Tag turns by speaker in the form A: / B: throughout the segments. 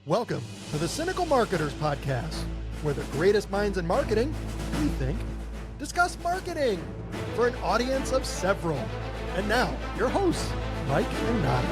A: Welcome to the Cynical Marketers Podcast, where the greatest minds in marketing, we think, discuss marketing for an audience of several. And now, your hosts, Mike and Nada.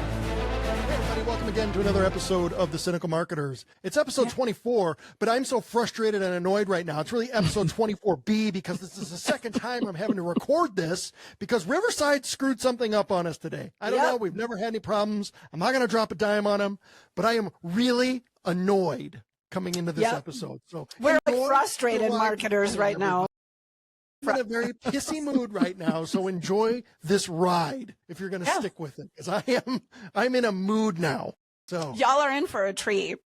A: Hey everybody, welcome again to another episode of the Cynical Marketers. It's episode 24, but I'm so frustrated and annoyed right now. It's really episode 24B because this is the second time I'm having to record this because Riverside screwed something up on us today. I don't know. We've never had any problems. I'm not going to drop a dime on them, but I am really annoyed coming into this episode. So
B: we're like frustrated marketers right now.
A: I'm in a very pissy mood right now, so enjoy this ride if you're going to stick with it, because I'm in a mood now. So
B: y'all are in for a treat.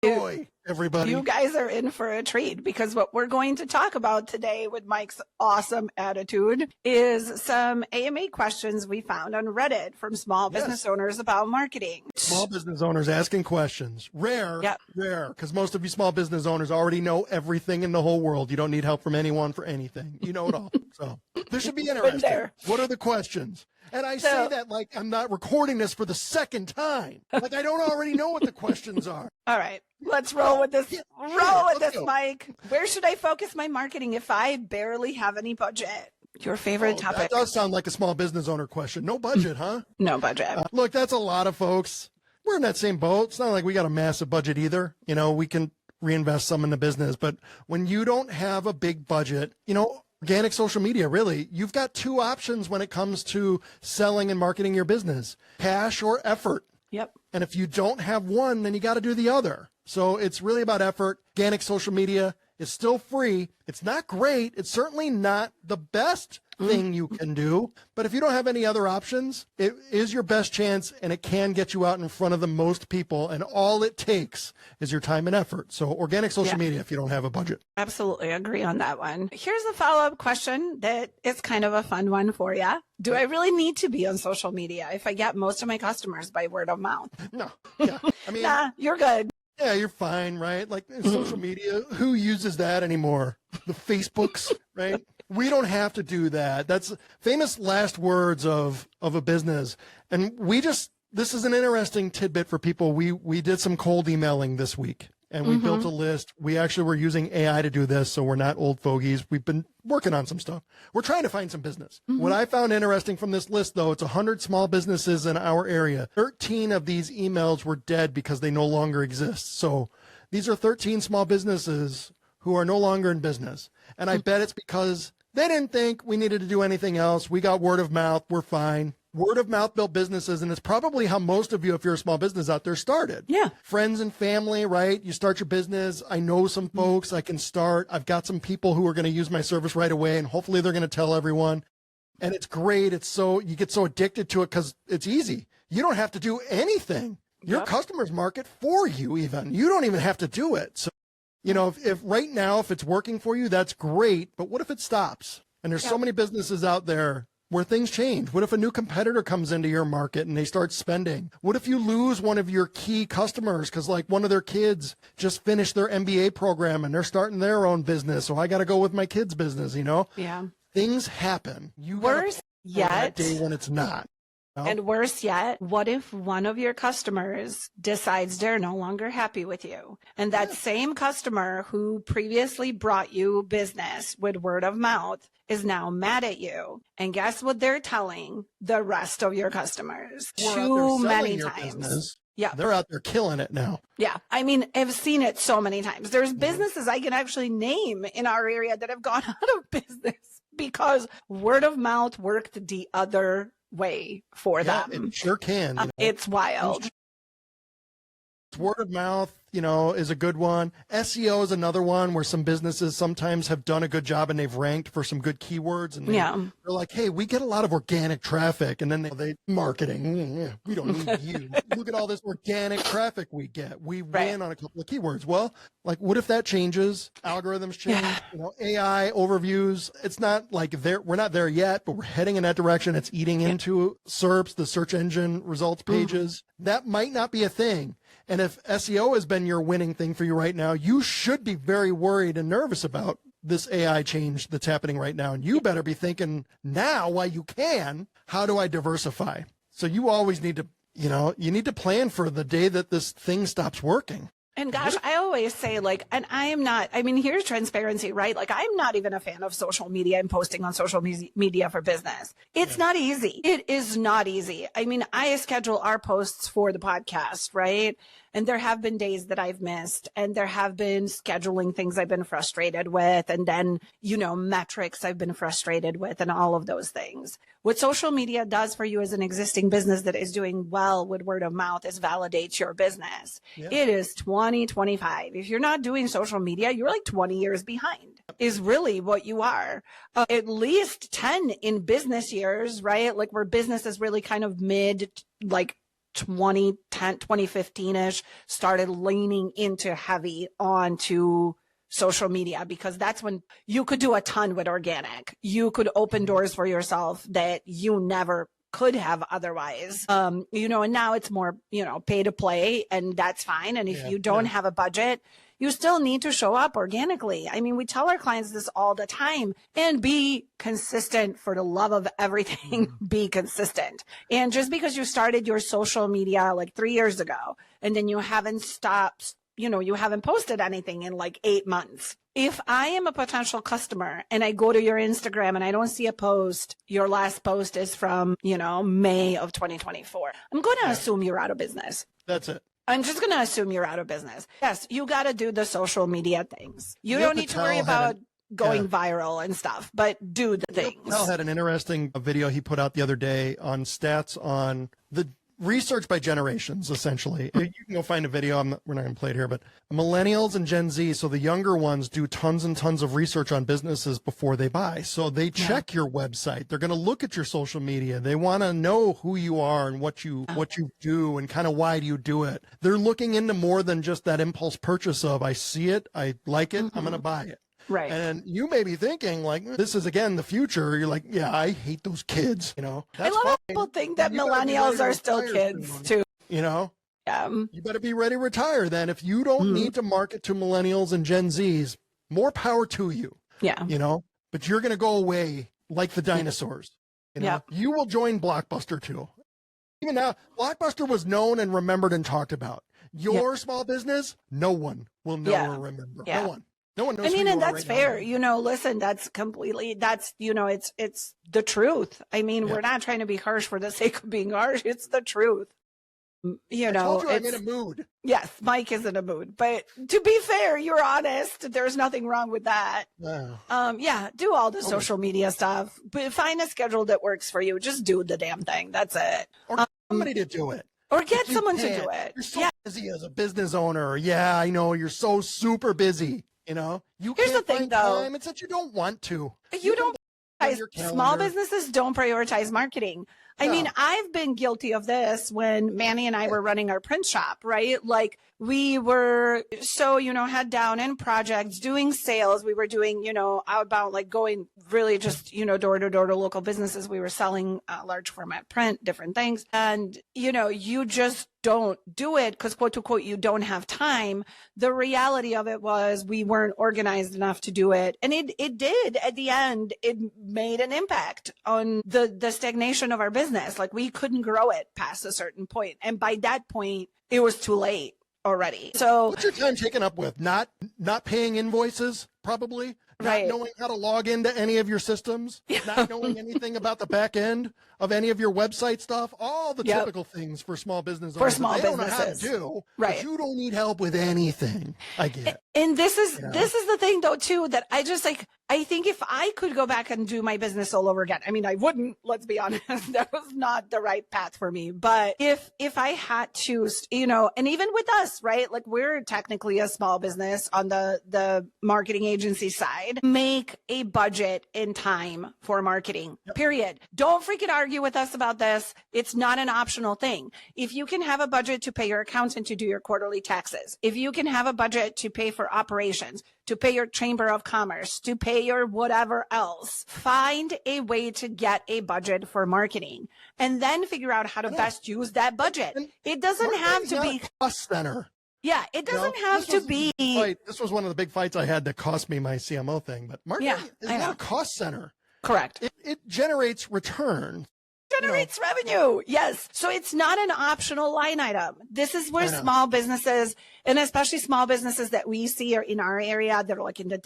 A: Enjoy, everybody.
B: You guys are in for a treat because what we're going to talk about today with Mike's awesome attitude is some AMA questions we found on Reddit from small business owners about marketing.
A: Small business owners asking questions. Rare, because most of you small business owners already know everything in the whole world. You don't need help from anyone for anything. You know it all. So this should be interesting. What are the questions? And I say that like I'm not recording this for the second time. Like I don't already know what the questions are.
B: All right, let's roll with this. Roll with this, Mike. Where should I focus my marketing if I barely have any budget? Your favorite topic.
A: That does sound like a small business owner question. No budget, huh?
B: No budget.
A: Look, that's a lot of folks. We're in that same boat. It's not like we got a massive budget either. You know, we can reinvest some in the business. But when you don't have a big budget, you know, organic social media, really, you've got two options when it comes to selling and marketing your business, cash or effort.
B: Yep.
A: And if you don't have one, then you got to do the other. So it's really about effort. Organic social media is still free. It's not great. It's certainly not the best thing you can do. But if you don't have any other options, it is your best chance and it can get you out in front of the most people. And all it takes is your time and effort. So organic social media if you don't have a budget.
B: Absolutely agree on that one. Here's a follow-up question that is kind of a fun one for you. Do I really need to be on social media if I get most of my customers by word of mouth?
A: No. Yeah. I mean,
B: nah, you're good.
A: Yeah, you're fine, right? Like social media, who uses that anymore? The Facebooks, right? We don't have to do that. That's famous last words of a business. And this is an interesting tidbit for people. We did some cold emailing this week and we built a list. We actually were using AI to do this. So we're not old fogies. We've been working on some stuff. We're trying to find some business. What I found interesting from this list, though, it's 100 small businesses in our area. 13 of these emails were dead because they no longer exist. So these are 13 small businesses who are no longer in business. And I bet it's because they didn't think we needed to do anything else. We got word of mouth. We're fine. Word of mouth built businesses. And it's probably how most of you, if you're a small business out there, started. Yeah. Friends and family, right? You start your business. I know some folks I can start. I've got some people who are going to use my service right away. And hopefully they're going to tell everyone. And it's great. You get so addicted to it because it's easy. You don't have to do anything. Your customers market for you even. You don't even have to do it. So, you know, if right now, if it's working for you, that's great. But what if it stops? And there's so many businesses out there where things change. What if a new competitor comes into your market and they start spending? What if you lose one of your key customers because like one of their kids just finished their MBA program and they're starting their own business? So I got to go with my kid's business, you know? Yeah. Things happen.
B: Worse yet,
A: day when it's not.
B: And worse yet, what if one of your customers decides they're no longer happy with you? And that same customer who previously brought you business with word of mouth is now mad at you. And guess what they're telling the rest of your customers? Too many times. Yeah.
A: They're out there killing it now.
B: Yeah. I mean, I've seen it so many times. There's businesses I can actually name in our area that have gone out of business because word of mouth worked the other way for them.
A: It sure can. You know?
B: It's wild.
A: Word of mouth, you know, is a good one. SEO is another one where some businesses sometimes have done a good job and they've ranked for some good keywords. And they're like, hey, we get a lot of organic traffic. And then they marketing, we don't need you. Look at all this organic traffic we get. We win on a couple of keywords. Well, like, what if that changes? Algorithms change, you know, AI overviews. It's not like we're not there yet, but we're heading in that direction. It's eating into SERPs, the search engine results pages. That might not be a thing. And if SEO has been your winning thing for you right now, you should be very worried and nervous about this AI change that's happening right now. And you better be thinking now, while you can, how do I diversify? So you always need to, you know, you need to plan for the day that this thing stops working.
B: And gosh, I always say like, and I am not, I mean, here's transparency, right? Like I'm not even a fan of social media and posting on social media for business. It's not easy. It is not easy. I mean, I schedule our posts for the podcast, right? And there have been days that I've missed, and there have been scheduling things I've been frustrated with, and then, metrics I've been frustrated with, and all of those things. What social media does for you as an existing business that is doing well with word of mouth is validates your business. Yeah. It is 2025. If you're not doing social media, you're like 20 years behind, is really what you are. At least 10 in business years, right? Like where business is really kind of mid, like 2010, 2015-ish, started leaning into heavy onto social media, because that's when you could do a ton with organic. You could open doors for yourself that you never could have otherwise. And now it's more, pay to play, and that's fine. And if you don't have a budget, you still need to show up organically. I mean, we tell our clients this all the time, and be consistent for the love of everything. Be consistent. And just because you started your social media like 3 years ago, and then you haven't stopped, you haven't posted anything in like 8 months. If I am a potential customer and I go to your Instagram and I don't see a post, your last post is from, May of 2024, I'm going to assume you're out of business.
A: That's it.
B: I'm just going to assume you're out of business. Yes, you got to do the social media things. You don't need to worry about going viral and stuff, but do the things.
A: Mel had an interesting video he put out the other day on stats on the research by generations, essentially. You can go find a video. We're not going to play it here, but millennials and Gen Z, so the younger ones, do tons and tons of research on businesses before they buy. So they check your website. They're going to look at your social media. They want to know who you are and what you do and kind of why do you do it. They're looking into more than just that impulse purchase of, I see it, I like it, I'm going to buy it.
B: Right.
A: And you may be thinking like, this is again the future. You're like, yeah, I hate those kids.
B: That's I love how people think that millennials are still kids too.
A: You better be ready to retire then. If you don't need to market to millennials and Gen Zs, more power to you.
B: Yeah.
A: But you're going to go away like the dinosaurs. You will join Blockbuster too. Even now, Blockbuster was known and remembered and talked about. Your small business, no one will know or remember. No one. No one knows. I mean,
B: and that's fair. Listen, that's completely, it's the truth. I mean, we're not trying to be harsh for the sake of being harsh. It's the truth.
A: I told you I'm in a mood.
B: Yes, Mike is in a mood. But to be fair, you're honest. There's nothing wrong with that. Do all the social media stuff. But find a schedule that works for you. Just do the damn thing. That's it.
A: Or get somebody to do it.
B: Or get someone to do it.
A: You're so busy as a business owner. Yeah, I know. You're so super busy. You
B: Here's the thing, though.
A: It's that you don't want to.
B: You don't. Small businesses don't prioritize marketing. I mean, I've been guilty of this when Manny and I were running our print shop, right? Like we were so, head down in projects, doing sales. We were doing, outbound, like going really just, door to door to local businesses. We were selling large format print, different things. And, you just don't do it because, quote unquote, you don't have time. The reality of it was we weren't organized enough to do it. And it did at the end, it made an impact on the stagnation of our business. Like we couldn't grow it past a certain point. And by that point, it was too late already. So
A: what's your time taken up with? Not paying invoices, probably. Not knowing how to log into any of your systems, not knowing anything about the back end of any of your website stuff, all the typical things for small business owners.
B: For small businesses.
A: They don't know how to do. Right. You don't need help with anything. I get.
B: And this is the thing though too, that I just like, I think if I could go back and do my business all over again, I mean, I wouldn't, let's be honest, that was not the right path for me. But if I had to, and even with us, right? Like we're technically a small business on the marketing agency side, make a budget in time for marketing, period. Don't freaking argue with us about this. It's not an optional thing. If you can have a budget to pay your accountant to do your quarterly taxes, if you can have a budget to pay for operations, to pay your chamber of commerce, to pay your whatever else, find a way to get a budget for marketing and then figure out how to best use that budget. It doesn't have to be
A: a cost center.
B: Yeah, it doesn't have to be.
A: This was one of the big fights I had that cost me my CMO thing, but marketing is not a cost center.
B: Correct.
A: It generates return.
B: generates revenue. Yes. So it's not an optional line item. This is where small businesses, and especially small businesses that we see are in our area that are like in the,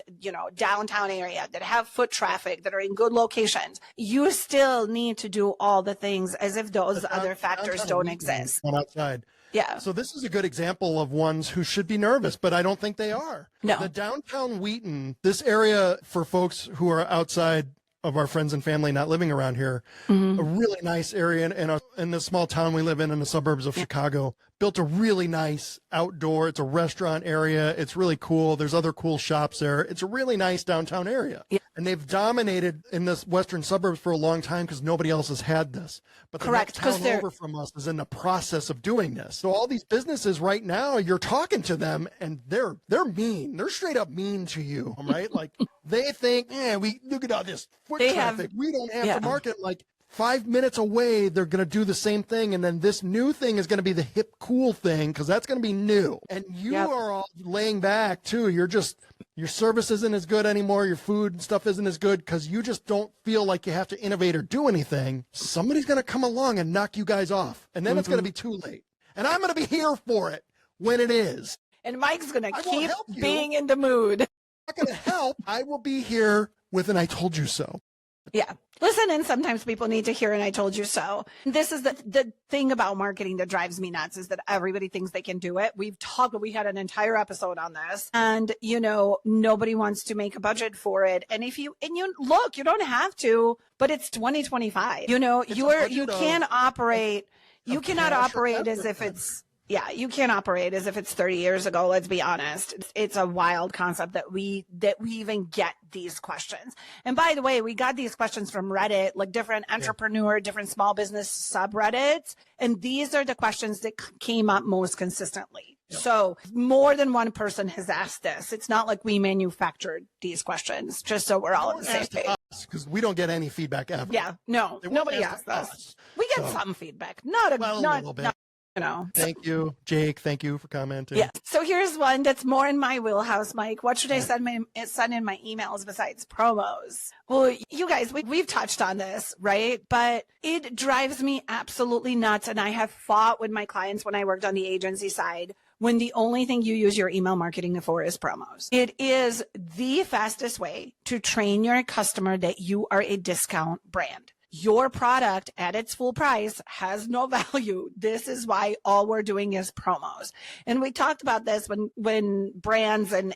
B: downtown area that have foot traffic, that are in good locations. You still need to do all the things as if those other factors don't exist.
A: Outside.
B: Yeah.
A: So this is a good example of ones who should be nervous, but I don't think they are.
B: No.
A: The downtown Wheaton, this area for folks who are outside of our friends and family not living around here, a really nice area in the small town we live in the suburbs of Chicago, built a really nice outdoor, it's a restaurant area. It's really cool. There's other cool shops there. It's a really nice downtown area. Yeah. And they've dominated in this western suburbs for a long time because nobody else has had this. But the next town over from us is in the process of doing this. So all these businesses right now, you're talking to them and they're mean. They're straight up mean to you, right? Like they think, we look at all this foot traffic. We don't have to market. Like 5 minutes away, they're going to do the same thing. And then this new thing is going to be the hip, cool thing because that's going to be new. And you are all laying back too. Your service isn't as good anymore. Your food and stuff isn't as good because you just don't feel like you have to innovate or do anything. Somebody's going to come along and knock you guys off. And then it's going to be too late. And I'm going to be here for it when it is.
B: And Mike's going to keep being in the mood.
A: I'm not going to help. I will be here with an I told you so.
B: Yeah. Listen, and sometimes people need to hear and I told you so. This is the thing about marketing that drives me nuts is that everybody thinks they can do it. We had an entire episode on this and, nobody wants to make a budget for it. And you look, you don't have to, but it's 2025. You cannot operate as if it's, you can't operate as if it's 30 years ago. Let's be honest. It's a wild concept that we even get these questions. And by the way, we got these questions from Reddit, like different entrepreneur, different small business subreddits. And these are the questions that came up most consistently. Yep. So more than one person has asked this. It's not like we manufactured these questions, just so we're all on the same page.
A: Because we don't get any feedback ever.
B: Yeah, no, nobody asks us. We get some feedback, not a little bit.
A: Thank you, Jake. Thank you for commenting.
B: Yeah. So here's one that's more in my wheelhouse, Mike. What should I send in my emails besides promos? Well, you guys, we've touched on this, right? But it drives me absolutely nuts. And I have fought with my clients when I worked on the agency side when the only thing you use your email marketing for is promos. It is the fastest way to train your customer that you are a discount brand. Your product at its full price has no value. This is why all we're doing is promos. And we talked about this when brands and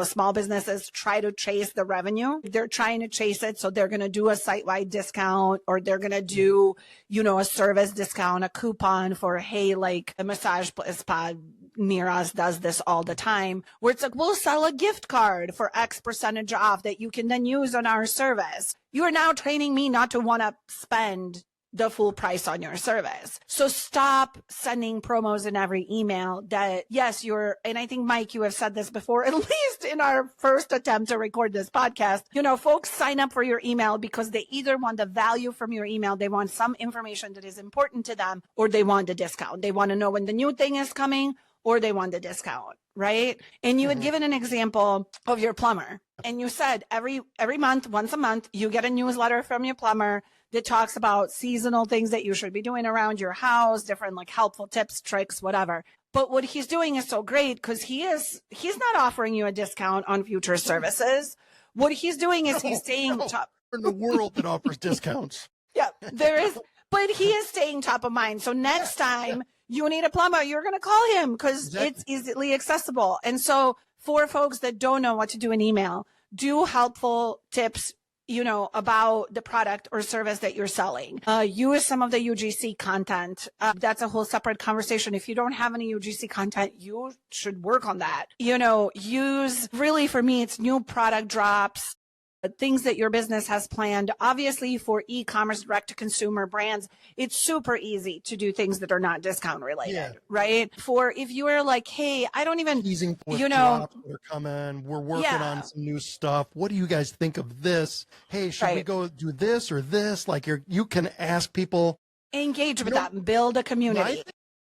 B: small businesses try to chase the revenue. They're trying to chase it. So they're going to do a site-wide discount or they're going to do, a service discount, a coupon for, hey, like a massage spa near us does this all the time, where it's like, we'll sell a gift card for X percentage off that you can then use on our service. You are now training me not to want to spend the full price on your service. So stop sending promos in every email that, yes, and I think, Mike, you have said this before, at least in our first attempt to record this podcast, folks sign up for your email because they either want the value from your email, they want some information that is important to them, or they want a discount. They want to know when the new thing is coming, or they want the discount, right? And you had given an example of your plumber. And you said every month, once a month, you get a newsletter from your plumber that talks about seasonal things that you should be doing around your house, different like helpful tips, tricks, whatever. But what he's doing is so great because he's not offering you a discount on future services. What he's doing is he's staying top
A: in the world that offers discounts.
B: Yeah, there is, but he is staying top of mind. So next time you need a plumber, you're going to call him because it's easily accessible. And so for folks that don't know what to do in email, do helpful tips, about the product or service that you're selling. Use some of the UGC content. That's a whole separate conversation. If you don't have any UGC content, you should work on that. Use, really for me, it's new product drops, things that your business has planned. Obviously, for e-commerce, direct-to-consumer brands, it's super easy to do things that are not discount related, right? For if you are like, hey, I don't even,
A: teasing drops that are coming. We're working on some new stuff. What do you guys think of this? Hey, should we go do this or this? Like you can ask people.
B: Engage with that and build a community.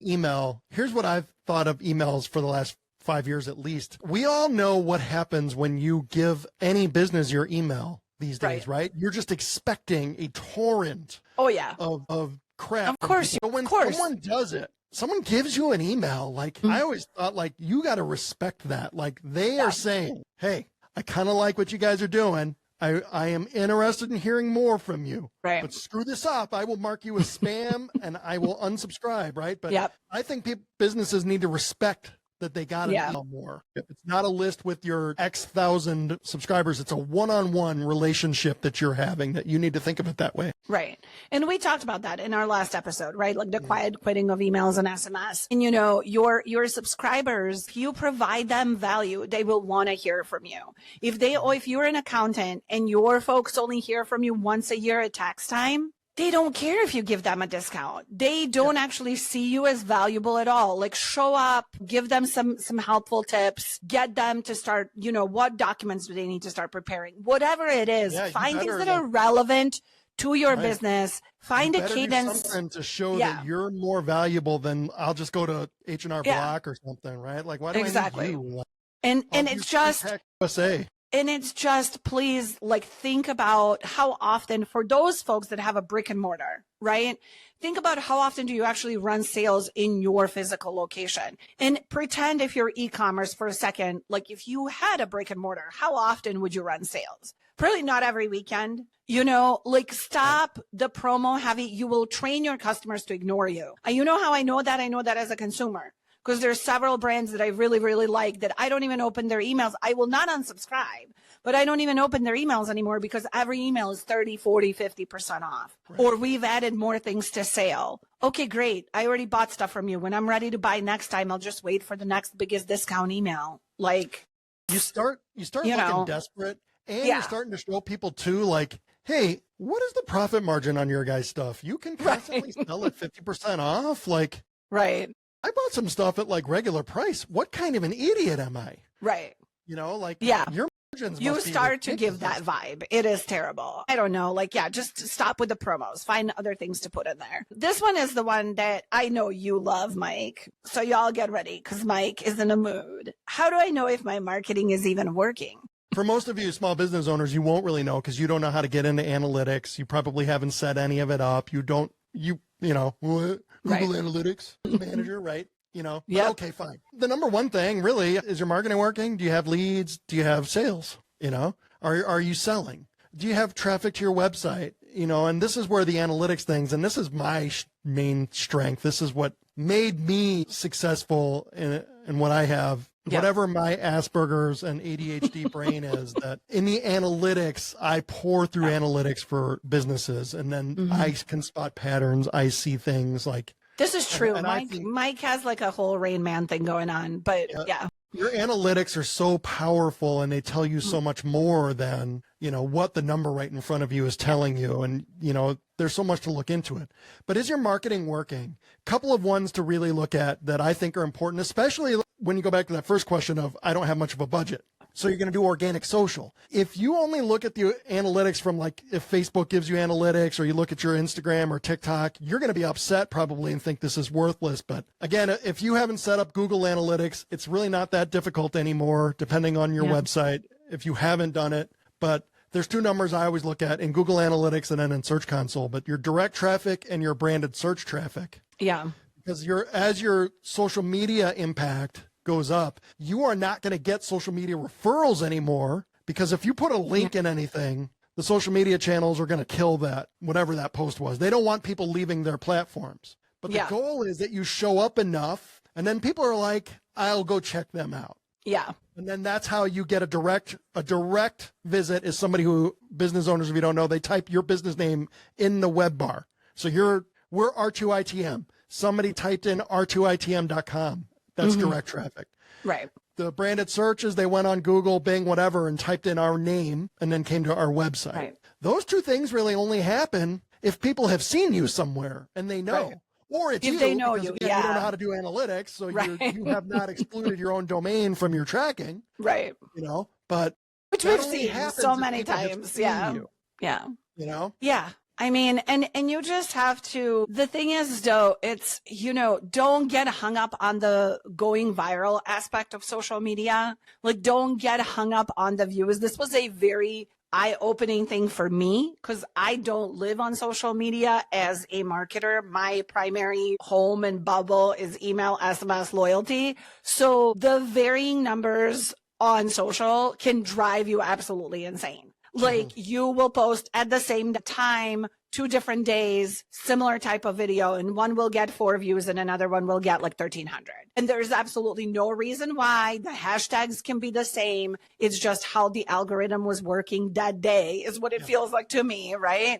A: Email. Here's what I've thought of emails for the last 5 years at least. We all know what happens when you give any business your email. these days, right? You're just expecting a torrent
B: Oh yeah.
A: of crap.
B: Of course.
A: But when
B: Of course.
A: someone does it, someone gives you an email, like I always thought, like, you got to respect that. Like they are saying, hey, I kind of like what you guys are doing. I am interested in hearing more from you.
B: Right.
A: But screw this up. I will mark you as spam and I will unsubscribe, right? But
B: Yep.
A: I think businesses need to respect that they got to know more. It's not a list with your X thousand subscribers. It's a one-on-one relationship that you're having, that you need to think of it that way.
B: Right. And we talked about that in our last episode, right? Like the quiet quitting of emails and SMS. And you know, your subscribers, if you provide them value, they will want to hear from you. If you're an accountant and your folks only hear from you once a year at tax time, they don't care if you give them a discount. They don't actually see you as valuable at all. Like show up, give them some helpful tips, get them to start, you know, what documents do they need to start preparing? Whatever it is, find things that are relevant to your business. Find a cadence.
A: Something to show that you're more valuable than I'll just go to H&R Block or something, right? Like why do I need you? Like,
B: and it's just
A: USA.
B: And it's just, please, like, think about how often, for those folks that have a brick and mortar, right? Think about how often do you actually run sales in your physical location? And pretend if you're e-commerce for a second, like if you had a brick and mortar, how often would you run sales? Probably not every weekend. You know, like stop the promo heavy. You will train your customers to ignore you. You know how I know that? I know that as a consumer. Because there's several brands that I really, really like that I don't even open their emails. I will not unsubscribe, but I don't even open their emails anymore because every email is 30, 40, 50% off. Right. Or we've added more things to sale. Okay, great. I already bought stuff from you. When I'm ready to buy next time, I'll just wait for the next biggest discount email. Like
A: you start looking desperate, and you're starting to show people too, like, hey, what is the profit margin on your guys' stuff? You can constantly sell it 50% off. Like,
B: right.
A: I bought some stuff at like regular price. What kind of an idiot am I?
B: Right.
A: You know, like
B: your
A: margins
B: you start to give that vibe. It is terrible. I don't know. Like, just stop with the promos. Find other things to put in there. This one is the one that I know you love, Mike. So y'all get ready because Mike is in a mood. How do I know if my marketing is even working?
A: For most of you small business owners, you won't really know because you don't know how to get into analytics. You probably haven't set any of it up. You know, what? Google Analytics manager, right? You know, okay, fine. The number one thing really is your marketing working? Do you have leads? Do you have sales? You know, are you selling? Do you have traffic to your website? You know, and this is where the analytics things, and this is my main strength. This is what made me successful in what I have. Whatever my Asperger's and ADHD brain is, that in the analytics, I pour through analytics for businesses, and then I can spot patterns. I see things like.
B: This is true. Mike has like a whole Rain Man thing going on, but
A: your analytics are so powerful, and they tell you so much more than, you know, what the number right in front of you is telling you. And, you know, there's so much to look into it. But is your marketing working? Couple of ones to really look at that I think are important, especially when you go back to that first question of, I don't have much of a budget. So you're going to do organic social. If you only look at the analytics from, like, if Facebook gives you analytics, or you look at your Instagram or TikTok, you're going to be upset probably and think this is worthless. But again, if you haven't set up Google Analytics, it's really not that difficult anymore, depending on your website, if you haven't done it. But there's two numbers I always look at in Google Analytics and then in Search Console, but your direct traffic and your branded search traffic.
B: Yeah.
A: Because as your social media impact goes up, you are not going to get social media referrals anymore, because if you put a link in anything, the social media channels are going to kill that, whatever that post was. They don't want people leaving their platforms. But the goal is that you show up enough, and then people are like, I'll go check them out.
B: Yeah.
A: And then that's how you get a direct visit is somebody who, business owners, if you don't know, they type your business name in the web bar. So we're R2ITM. Somebody typed in R2ITM.com. That's direct traffic.
B: Right.
A: The branded searches, they went on Google, Bing, whatever, and typed in our name and then came to our website. Right. those two things really only happen if people have seen you somewhere and they know. Right. Or it's
B: if they know you,
A: again, you don't know how to do analytics, so you have not excluded your own domain from your tracking.
B: Right.
A: You know, but
B: which we've seen so many times. Yeah. Yeah.
A: You know?
B: Yeah. I mean, and you just have to, the thing is though, it's, you know, don't get hung up on the going viral aspect of social media. Like, don't get hung up on the views. This was a very eye-opening thing for me, because I don't live on social media as a marketer. My primary home and bubble is email, SMS, loyalty. So the varying numbers on social can drive you absolutely insane. Like you will post at the same time, 2 different days, similar type of video, and one will get 4 views and another one will get like 1,300. And there's absolutely no reason why. The hashtags can be the same. It's just how the algorithm was working that day is what it feels like to me, right?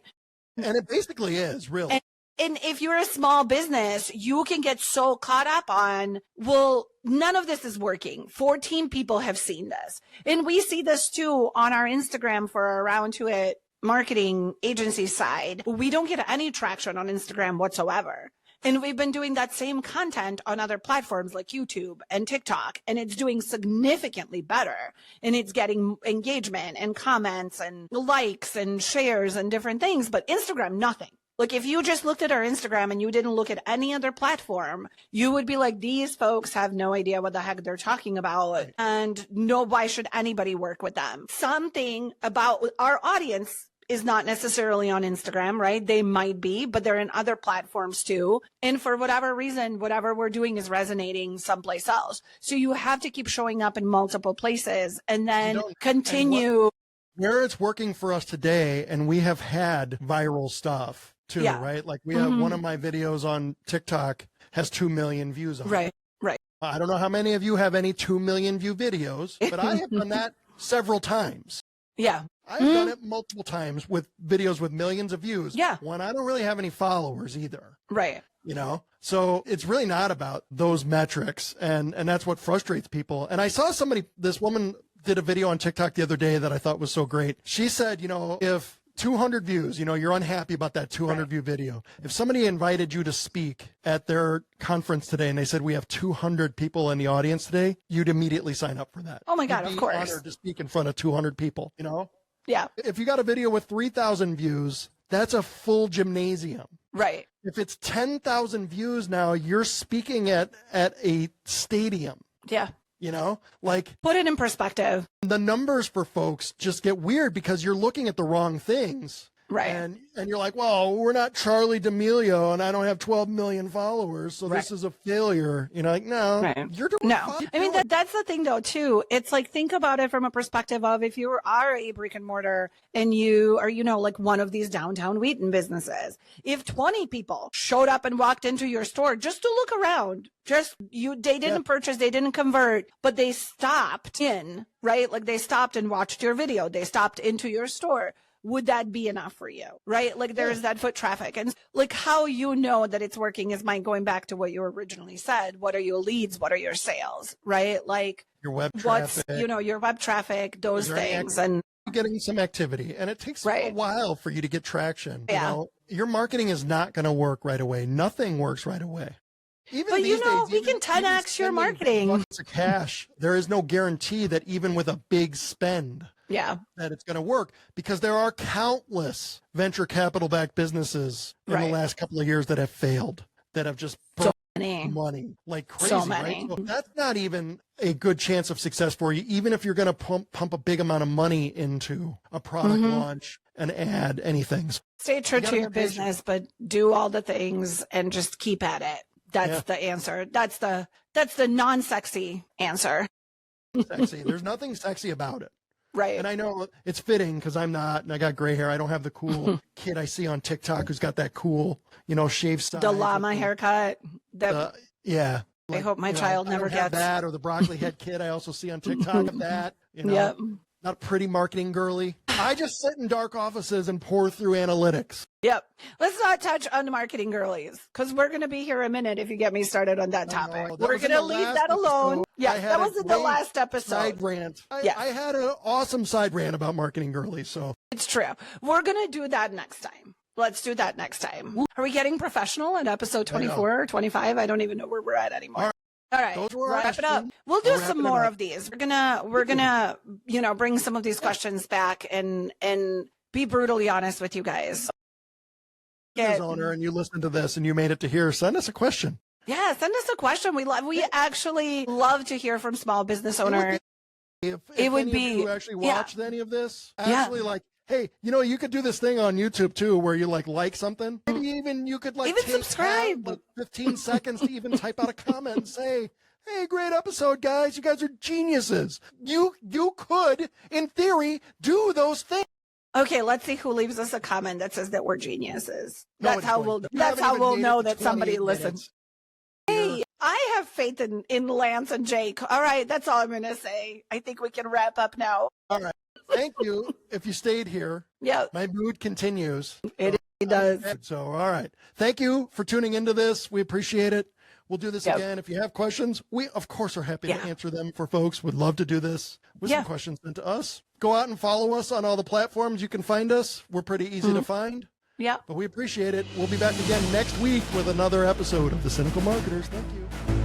A: And it basically is, really.
B: And if you're a small business, you can get so caught up on, well, none of this is working. 14 people have seen this. And we see this too on our Instagram for our Around to It marketing agency side. We don't get any traction on Instagram whatsoever. And we've been doing that same content on other platforms like YouTube and TikTok, and it's doing significantly better. And it's getting engagement and comments and likes and shares and different things. But Instagram, nothing. Like if you just looked at our Instagram and you didn't look at any other platform, you would be like, these folks have no idea what the heck they're talking about. And no, why should anybody work with them? Something about our audience is not necessarily on Instagram, right? They might be, but they're in other platforms too. And for whatever reason, whatever we're doing is resonating someplace else. So you have to keep showing up in multiple places and then continue.
A: Where it's working for us today, and we have had viral stuff too, right? Like we have one of my videos on TikTok has 2 million views on it.
B: Right.
A: I don't know how many of you have any 2 million view videos, but I have done that several times.
B: Yeah.
A: I've done it multiple times with videos with millions of views.
B: Yeah.
A: When I don't really have any followers either.
B: Right.
A: You know, so it's really not about those metrics. And that's what frustrates people. And I saw this woman did a video on TikTok the other day that I thought was so great. She said, you know, if 200 views, you know, you're unhappy about that 200 view video. If somebody invited you to speak at their conference today and they said, we have 200 people in the audience today, you'd immediately sign up for that.
B: Oh my God,
A: You'd
B: of
A: be
B: course.
A: honored to speak in front of 200 people, you know?
B: Yeah.
A: If you got a video with 3,000 views, that's a full gymnasium.
B: Right.
A: If it's 10,000 views now, you're speaking at a stadium.
B: Yeah.
A: You know, like
B: put it in perspective.
A: The numbers for folks just get weird because you're looking at the wrong things.
B: Right.
A: And you're like, well, we're not Charlie D'Amelio and I don't have 12 million followers. So this is a failure. You know, like, no, you're doing fine.
B: I mean, that's the thing though, too. It's like, think about it from a perspective of if you are a brick and mortar and you are, you know, like one of these downtown Wheaton businesses, if 20 people showed up and walked into your store just to look around, they didn't purchase, they didn't convert, but they stopped in, right? Like they stopped and watched your video. They stopped into your store. Would that be enough for you? Right? Like there's that foot traffic, and like how you know that it's working is going back to what you originally said. What are your leads? What are your sales? Right? Like
A: your web traffic,
B: your web traffic, those things, and
A: getting some activity. And it takes a while for you to get traction. You know, your marketing is not going to work right away. Nothing works right away.
B: But you know, we can 10x your marketing.
A: Buckets of cash. There is no guarantee that even with a big spend, that it's going to work, because there are countless venture capital backed businesses in the last couple of years that have failed, that have just burned money like crazy.
B: So many.
A: Right? So that's not even a good chance of success for you, even if you're going to pump a big amount of money into a product launch, an ad, anything. So
B: stay true to your business, but do all the things and just keep at it. That's the answer. That's the non-sexy answer.
A: Sexy. There's nothing sexy about it.
B: Right.
A: And I know it's fitting because I'm not, and I got gray hair. I don't have the cool kid I see on TikTok who's got that cool, you know, shave style.
B: The llama haircut.
A: Yeah.
B: I hope my child never gets
A: that, or the broccoli head kid I also see on TikTok of that. You know, not a pretty marketing girly. I just sit in dark offices and pour through analytics.
B: Yep. Let's not touch on the marketing girlies, because we're going to be here a minute if you get me started on that topic. We're going to leave that alone. Yeah, that was in the last episode.
A: Side rant. I had an awesome side rant about marketing girlies. So
B: it's true. We're going to do that next time. Let's do that next time. Are we getting professional at episode 24 or 25? I don't even know where we're at anymore. All right, wrap it up. We'll do some more of these. We're gonna, you know, bring some of these questions back and be brutally honest with you guys.
A: Business owner, and you listen to this and you made it to here, send us a question.
B: Yeah, send us a question. We actually love to hear from small business owners.
A: If
B: It would
A: any
B: be-
A: of you actually
B: yeah.
A: watched any of this,
B: Yeah.
A: actually like, hey, you could do this thing on YouTube too, where you like something. Maybe even you could like
B: Even
A: take
B: subscribe.
A: out, like 15 seconds to even type out a comment and say, hey, great episode, guys. You guys are geniuses. You could, in theory, do those things.
B: Okay, let's see who leaves us a comment that says that we're geniuses.
A: No,
B: That's
A: it's
B: how
A: fine.
B: we'll.
A: You
B: That's
A: haven't
B: how
A: even
B: we'll
A: made
B: know
A: it to
B: that somebody
A: 28
B: listens.
A: minutes.
B: Hey, I have faith in Lance and Jake. All right, that's all I'm going to say. I think we can wrap up now.
A: All right. Thank you if you stayed here.
B: Yeah,
A: My mood continues.
B: it does.
A: So, all right. Thank you for tuning into this. We appreciate it. We'll do this
B: Yep.
A: again. If you have questions, we, of course, are happy
B: Yeah.
A: to answer them for folks. Would love to do this with
B: Yeah.
A: some questions sent to us. Go out and follow us on all the platforms. You can find us. We're pretty easy to find,
B: Yeah.
A: but we appreciate it. We'll be back again next week with another episode of The Cynical Marketers. Thank you.